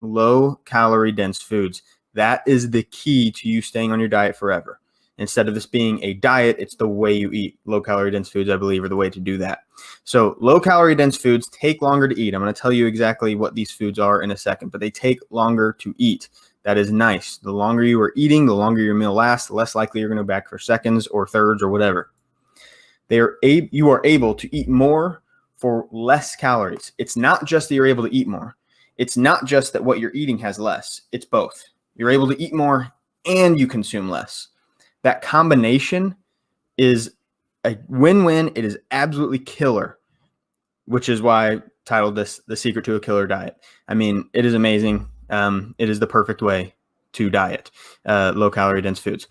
low calorie dense foods. That is the key to you staying on your diet forever. Instead of this being a diet, it's the way you eat. Low calorie dense foods, I believe, are the way to do that. So low calorie dense foods take longer to eat. I'm going to tell you exactly what these foods are in a second, but they take longer to eat. That is nice. The longer you are eating, the longer your meal lasts, the less likely you're going to go back for seconds or thirds or whatever. You are able to eat more for less calories. It's not just that you're able to eat more. It's not just that what you're eating has less. It's both. You're able to eat more and you consume less. That combination is a win-win. It is absolutely killer, which is why I titled this The Secret to a Killer Diet. I mean, it is amazing. It is the perfect way to diet low-calorie dense foods.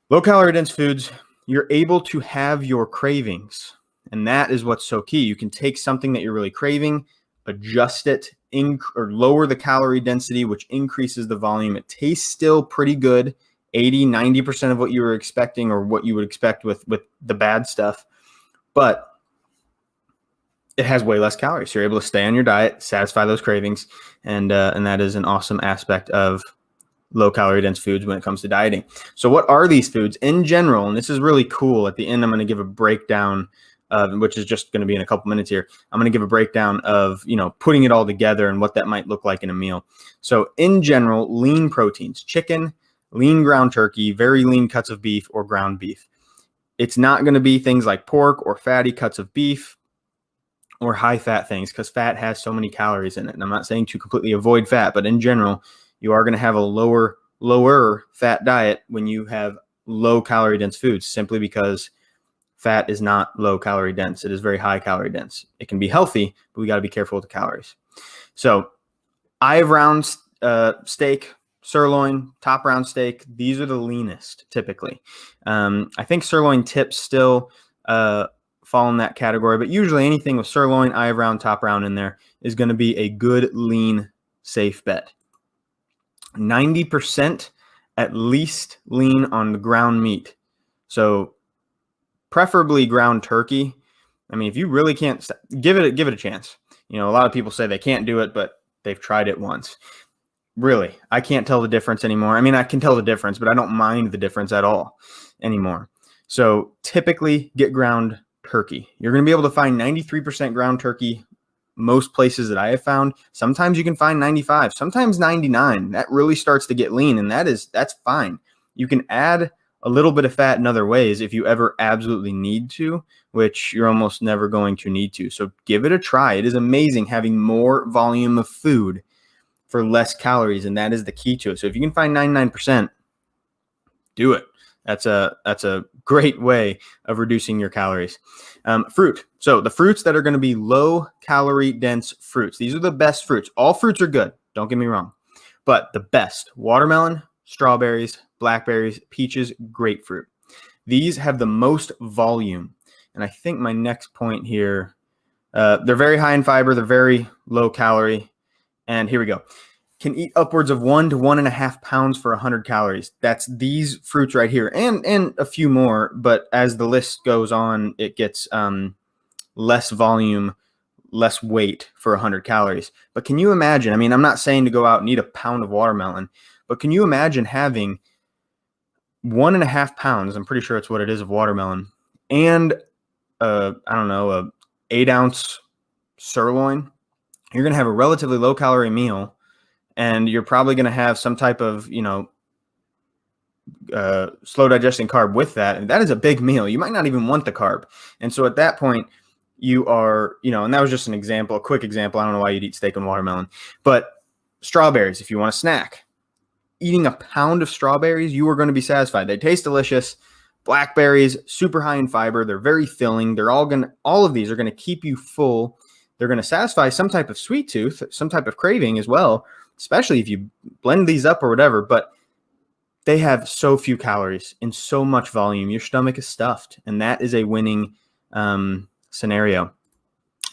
Low-calorie dense foods, you're able to have your cravings, and that is what's so key. You can take something that you're really craving, adjust it, or lower the calorie density, which increases the volume. It tastes still pretty good, 80-90% of what you were expecting or what you would expect with the bad stuff, but it has way less calories. So you're able to stay on your diet, satisfy those cravings, and that is an awesome aspect of low-calorie dense foods when it comes to dieting. So what are these foods in general? And this is really cool. At the end, I'm going to give a breakdown, which is just going to be in a couple minutes here. I'm going to give a breakdown of, putting it all together and what that might look like in a meal. So in general, lean proteins, chicken, lean ground turkey, very lean cuts of beef or ground beef. It's not going to be things like pork or fatty cuts of beef or high fat things, because fat has so many calories in it. And I'm not saying to completely avoid fat, but in general, you are going to have a lower fat diet when you have low calorie dense foods, simply because fat is not low calorie dense. It is very high calorie dense. It can be healthy, but we got to be careful with the calories. So eye of round steak, sirloin, top round steak, these are the leanest typically. I think sirloin tips still fall in that category, but usually anything with sirloin, eye of round, top round in there is going to be a good, lean, safe bet. 90% at least lean on the ground meat. So preferably ground turkey. I mean, if you really can't, give it a chance. A lot of people say they can't do it, but they've tried it once. Really, I can't tell the difference anymore. I mean, I can tell the difference, but I don't mind the difference at all anymore. So typically get ground turkey. You're going to be able to find 93% ground turkey most places that I have found. Sometimes you can find 95, sometimes 99. That really starts to get lean, and that's fine. You can add a little bit of fat in other ways if you ever absolutely need to, which you're almost never going to need to. So give it a try. It is amazing having more volume of food for less calories, and that is the key to it. So if you can find 99%, do it. That's a great way of reducing your calories. Fruit. So the fruits that are going to be low calorie dense fruits, these are the best fruits. All fruits are good. Don't get me wrong. But the best: watermelon, strawberries, blackberries, peaches, grapefruit. These have the most volume. And I think my next point here, they're very high in fiber. They're very low calorie. And here we go. Can eat upwards of 1 to 1.5 pounds for 100 calories. That's these fruits right here, and a few more. But as the list goes on, it gets less volume, less weight for 100 calories. But can you imagine? I mean, I'm not saying to go out and eat a pound of watermelon, but can you imagine having 1.5 pounds? I'm pretty sure it's what it is of watermelon, and a 8-ounce sirloin. You're going to have a relatively low calorie meal. And you're probably going to have some type of, slow digesting carb with that. And that is a big meal. You might not even want the carb. And so at that point, you are, and that was just an example, a quick example. I don't know why you'd eat steak and watermelon. But strawberries, if you want a snack, eating a pound of strawberries, you are going to be satisfied. They taste delicious. Blackberries, super high in fiber. They're very filling. All of these are going to keep you full. They're going to satisfy some type of sweet tooth, some type of craving as well, especially if you blend these up or whatever, but they have so few calories and so much volume. Your stomach is stuffed, and that is a winning scenario.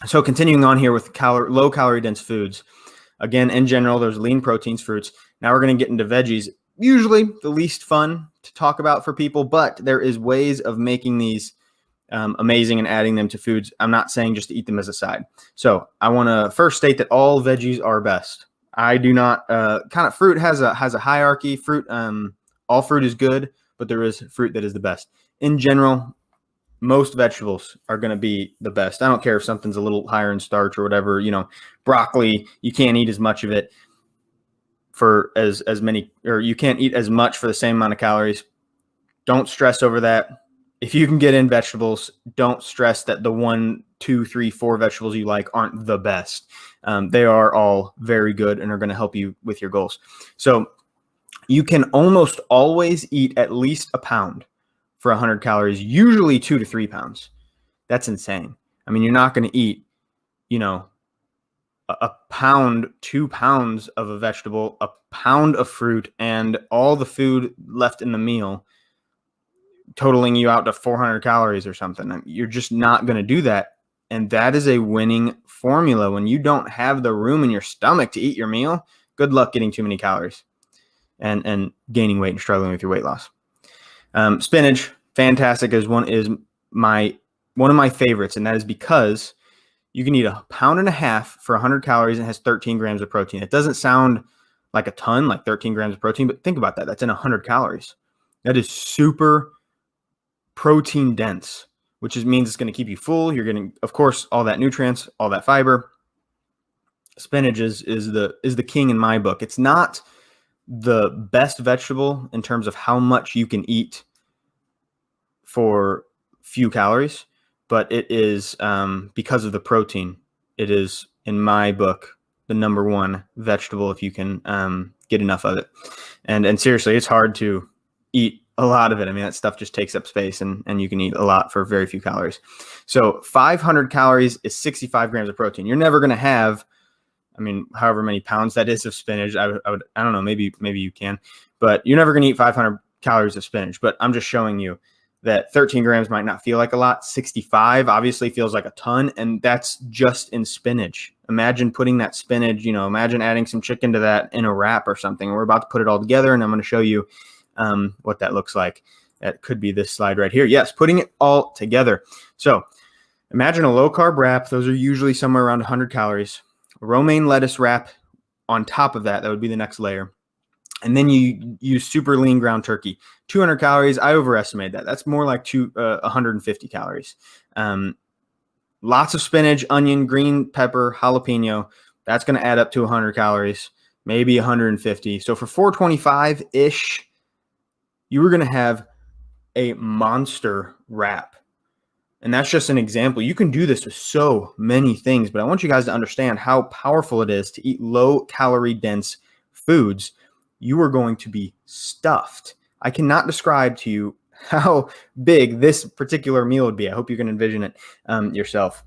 So continuing on here with low calorie dense foods. Again, in general, there's lean proteins, fruits. Now we're going to get into veggies, usually the least fun to talk about for people, but there is ways of making these amazing and adding them to foods. I'm not saying just to eat them as a side. So I want to first state that all veggies are best. I do not kind of fruit has a hierarchy. Fruit, all fruit is good, but there is fruit that is the best. In general, most vegetables are going to be the best. I don't care if something's a little higher in starch or whatever. Broccoli, you can't eat as much of it for as many, or you can't eat as much for the same amount of calories. Don't stress over that. If you can get in vegetables, don't stress that the 1, 2, 3, 4 vegetables you like aren't the best. They are all very good and are going to help you with your goals. So you can almost always eat at least a pound for 100 calories, usually 2 to 3 pounds. That's insane. I mean, you're not going to eat, a pound, 2 pounds of a vegetable, a pound of fruit, and all the food left in the meal, totaling you out to 400 calories or something. You're just not going to do that. And that is a winning formula. When you don't have the room in your stomach to eat your meal, good luck getting too many calories and gaining weight and struggling with your weight loss. Spinach, fantastic, is one of my favorites, and that is because you can eat 1.5 pounds for 100 calories and it has 13 grams of protein. It doesn't sound like a ton, like 13 grams of protein, but think about that. That's in 100 calories. That is super protein dense, which means it's going to keep you full. You're getting, of course, all that nutrients, all that fiber. Spinach is the king in my book. It's not the best vegetable in terms of how much you can eat for few calories, but it is, because of the protein, it is, in my book, the number one vegetable if you can get enough of it. And seriously, it's hard to eat a lot of it. I mean, that stuff just takes up space, and you can eat a lot for very few calories. So 500 calories is 65 grams of protein. You're never going to have, I mean, however many pounds that is of spinach. I don't know, maybe you can, but you're never going to eat 500 calories of spinach. But I'm just showing you that 13 grams might not feel like a lot. 65 obviously feels like a ton, and that's just in spinach. Imagine putting that spinach, imagine adding some chicken to that in a wrap or something. We're about to put it all together, and I'm going to show you what that looks like. That could be this slide right here. Yes, putting it all together. So imagine a low-carb wrap. Those are usually somewhere around 100 calories. A romaine lettuce wrap on top of that. That would be the next layer. And then you use super lean ground turkey. 200 calories. I overestimated that. That's more like 150 calories. Lots of spinach, onion, green pepper, jalapeno. That's going to add up to 100 calories, maybe 150. So for 425-ish, you were going to have a monster wrap. And that's just an example. You can do this with so many things, but I want you guys to understand how powerful it is to eat low-calorie dense foods. You are going to be stuffed. I cannot describe to you how big this particular meal would be. I hope you can envision it yourself.